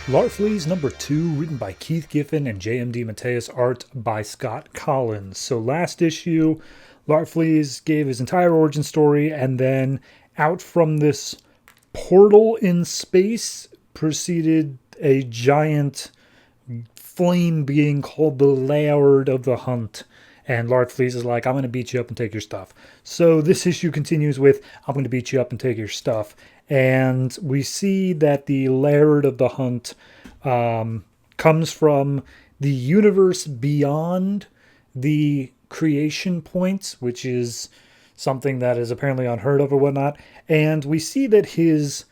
Larfleeze number 2, written by Keith Giffen and JMD Mateus, art by Scott Collins. So last issue, Larfleeze gave his entire origin story, and then out from this portal in space proceeded a giant flame being called the Laird of the Hunt. And Larfleeze is like, I'm going to beat you up and take your stuff. So this issue continues with, I'm going to beat you up and take your stuff. And we see that the Laird of the Hunt comes from the universe beyond the creation points, which is something that is apparently unheard of or whatnot. And we see that his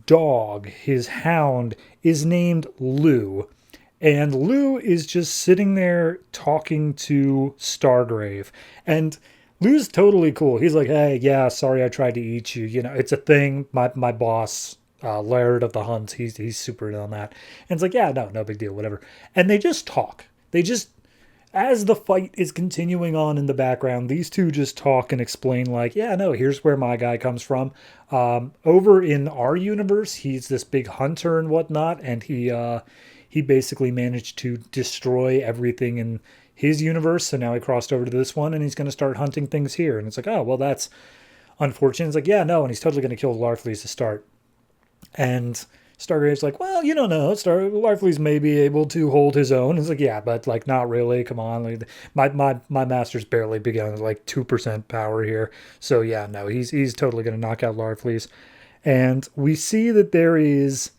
dog, his hound, is named Lou. And Lou is just sitting there talking to Stargrave. And Lou's totally cool. He's like, hey, yeah, sorry I tried to eat you. You know, it's a thing. My boss, Laird of the Hunt, he's super in on that. And it's like, yeah, no big deal, whatever. And they just talk. As the fight is continuing on in the background, these two just talk and explain, like, yeah, no, here's where my guy comes from. Over in our universe, he's this big hunter and whatnot, and he basically managed to destroy everything in his universe. So now he crossed over to this one, and he's going to start hunting things here. And it's like, oh, well, that's unfortunate. It's like, yeah, no, and he's totally going to kill Larfleeze to start. And Stargrave's like, well, you don't know. Larfleeze may be able to hold his own. It's like, yeah, but like not really. Come on, like, my master's barely begun at like 2% power here. So yeah, no, he's totally going to knock out Larfleeze. And we see that there is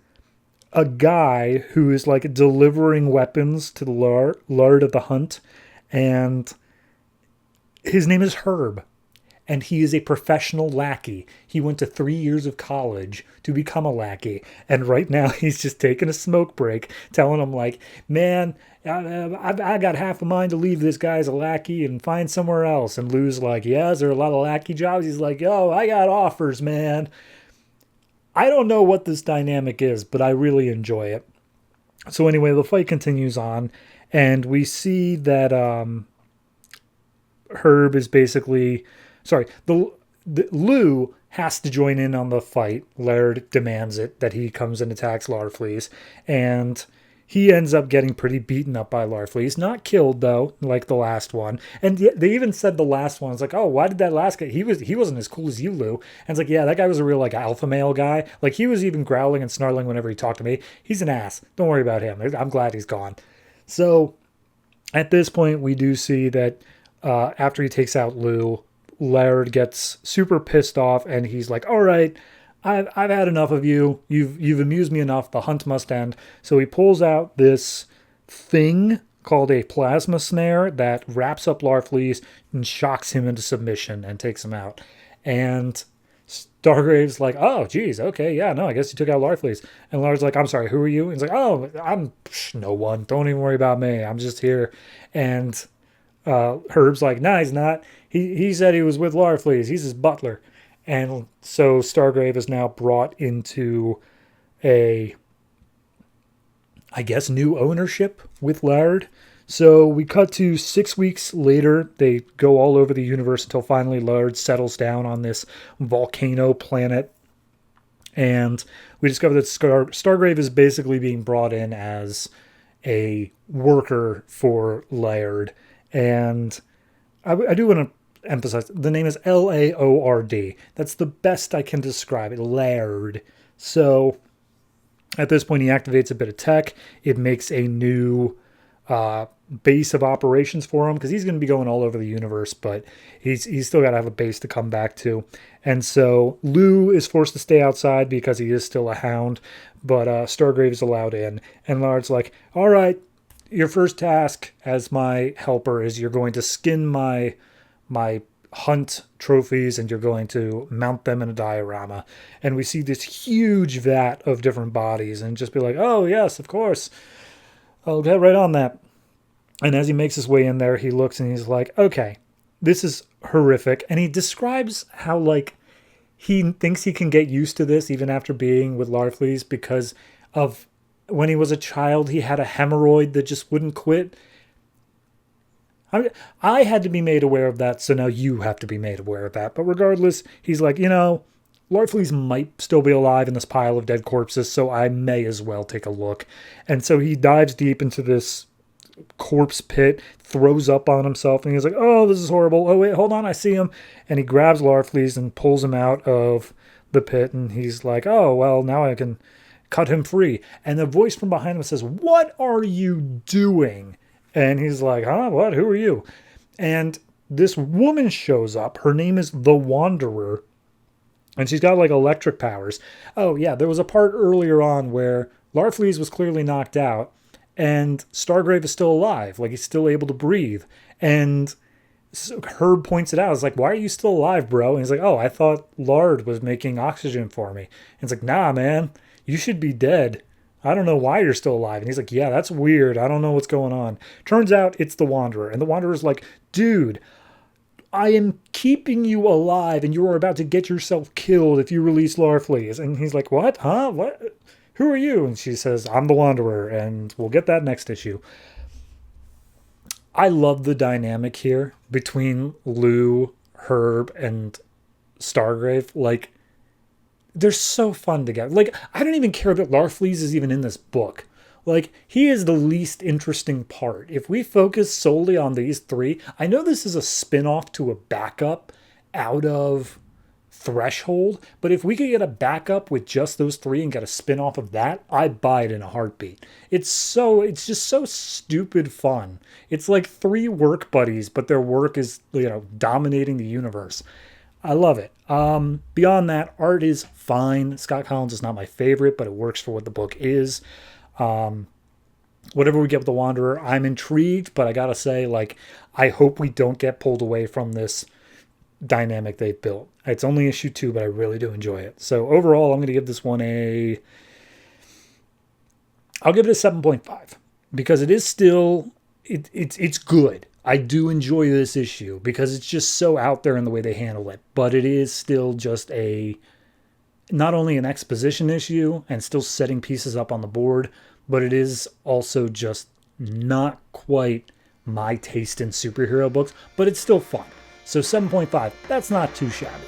a guy who is like delivering weapons to the Laird of the Hunt, and his name is Herb, and he is a professional lackey. He went to 3 years of college to become a lackey, and right now he's just taking a smoke break, telling him like, man, I got half a mind to leave this guy as a lackey and find somewhere else. And Lou's like, yeah, is there a lot of lackey jobs? He's like, yo, I got offers, man. I don't know what this dynamic is, but I really enjoy it. So anyway, the fight continues on, and we see that Herb is basically, the Lou has to join in on the fight. Laird demands it, that he comes and attacks Larfleeze, and he ends up getting pretty beaten up by Larfleeze. Not killed, though, like the last one. And they even said the last one, it's like, oh, why did that last guy, he wasn't as cool as you, Lou. And it's like, yeah, that guy was a real, like, alpha male guy. Like, he was even growling and snarling whenever he talked to me. He's an ass. Don't worry about him. I'm glad he's gone. So, at this point, we do see that after he takes out Lou, Laird gets super pissed off, and he's like, all right, I've had enough of you. You've amused me enough. The hunt must end. So he pulls out this thing called a plasma snare that wraps up Larfleeze and shocks him into submission and takes him out. And Stargrave's like, oh, geez, okay, yeah, no, I guess you took out Larfleeze. And Lard's like, I'm sorry, who are you? And he's like, oh, I'm no one. Don't even worry about me. I'm just here. And Herb's like, nah, he's not. He said he was with Larfleeze. He's his butler. And so Stargrave is now brought into a, I guess, new ownership with Laird. So we cut to 6 weeks later. They go all over the universe until finally Laird settles down on this volcano planet. And we discover that Stargrave is basically being brought in as a worker for Laird. And I do want to emphasize, the name is Laord. That's the best I can describe it, Laird. So at this point, he activates a bit of tech. It makes a new base of operations for him, because he's going to be going all over the universe, but he's still got to have a base to come back to. And so Lou is forced to stay outside because he is still a hound, but Stargrave is allowed in. And Lard's like, all right, your first task as my helper is you're going to skin my hunt trophies, and you're going to mount them in a diorama. And we see this huge vat of different bodies, and just be like, oh yes, of course, I'll get right on that. And as he makes his way in there, he looks and he's like, okay, this is horrific. And he describes how, like, he thinks he can get used to this even after being with Larfleeze, because of when he was a child, he had a hemorrhoid that just wouldn't quit. I had to be made aware of that, so now you have to be made aware of that. But regardless, he's like, Larfleeze might still be alive in this pile of dead corpses, so I may as well take a look. And so he dives deep into this corpse pit, throws up on himself, and he's like, oh, this is horrible. Oh, wait, hold on, I see him. And he grabs Larfleeze and pulls him out of the pit, and he's like, oh, well, now I can cut him free. And the voice from behind him says, what are you doing? And he's like, huh, what? Who are you? And this woman shows up. Her name is the Wanderer, and she's got like electric powers. Oh, yeah, there was a part earlier on where Larfleeze was clearly knocked out, and Stargrave is still alive. Like, he's still able to breathe. And so Herb points it out. It's like, why are you still alive, bro? And he's like, oh, I thought Lard was making oxygen for me. And it's like, nah, man, you should be dead. I don't know why you're still alive. And he's like, yeah, that's weird. I don't know what's going on. Turns out it's the Wanderer. And the Wanderer's like, dude, I am keeping you alive, and you are about to get yourself killed if you release Larfleeze. And he's like, what? Huh? What? Who are you? And she says, I'm the Wanderer, and we'll get that next issue. I love the dynamic here between Lou, Herb, and Stargrave. Like, they're so fun together. Like, I don't even care that Larfleeze is even in this book. Like, he is the least interesting part. If we focus solely on these three, I know this is a spin-off to a backup out of Threshold, but if we could get a backup with just those three and get a spin-off of that, I'd buy it in a heartbeat. It's just so stupid fun. It's like three work buddies, but their work is, dominating the universe. I love it. Beyond that, art is fine. Scott Collins is not my favorite, but it works for what the book is. Whatever we get with the Wanderer, I'm intrigued, but I gotta say, like, I hope we don't get pulled away from this dynamic they've built. It's only issue 2, but I really do enjoy it. So overall, I'm going to give this one I'll give it a 7.5 because it is still, it's good. I do enjoy this issue because it's just so out there in the way they handle it, but it is still just not only an exposition issue and still setting pieces up on the board, but it is also just not quite my taste in superhero books, but it's still fun. So 7.5, that's not too shabby.